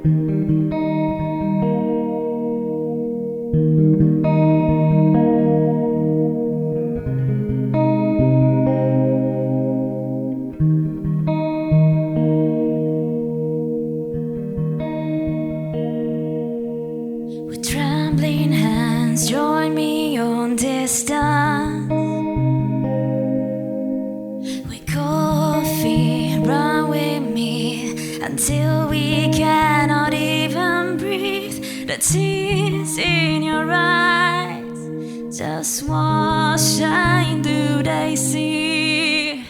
With trembling hands, join me on this dance. With coffee, run with me until we cannot even breathe. The tears in your eyes, just what shine do they see?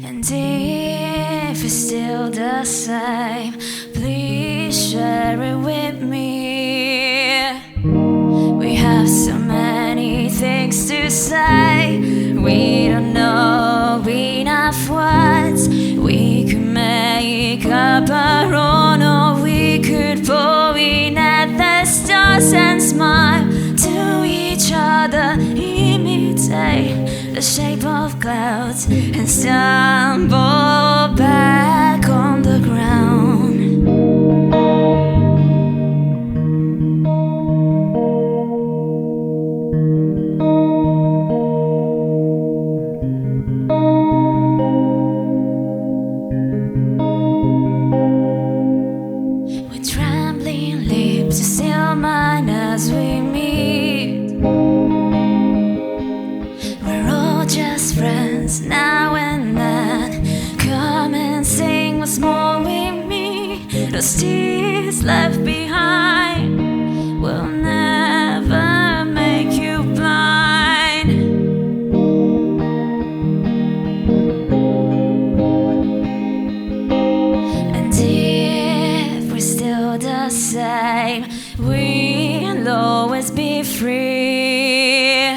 And if it's still the same, please share it with me. We have so many things to say, we don't know enough words. We could make up our own, or we could point at the stars and smile to each other, imitate the shape of clouds and stumble back on the ground. With trembling lips, still mine as we meet. We're all just friends now and then. Come and sing once more with me. Those tears left behind will never make you blind. And if we're still the same, we'll always be free.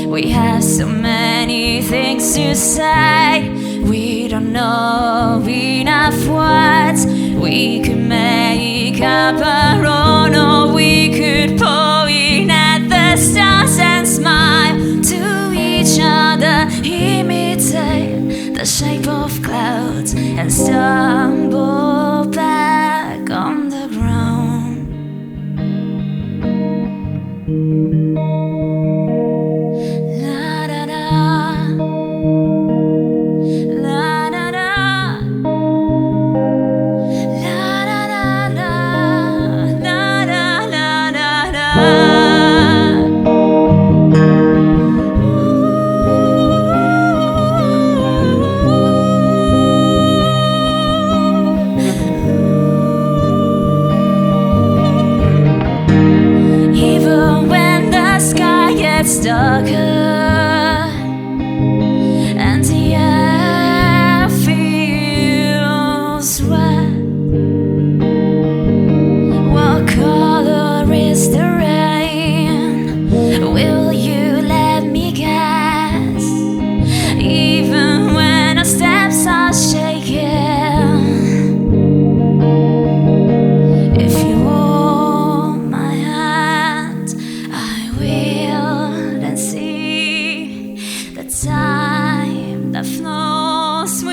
We have so many things to say, we don't know enough words. We could make up our own, or we could point at the stars and smile to each other, imitate the shape of clouds and stumble back on the ground. Even when the sky gets darker and the air feels wet, what color is the rain? Will you let me guess? Even when our steps are shaking, if you hold my hand, I will then see the time that flows with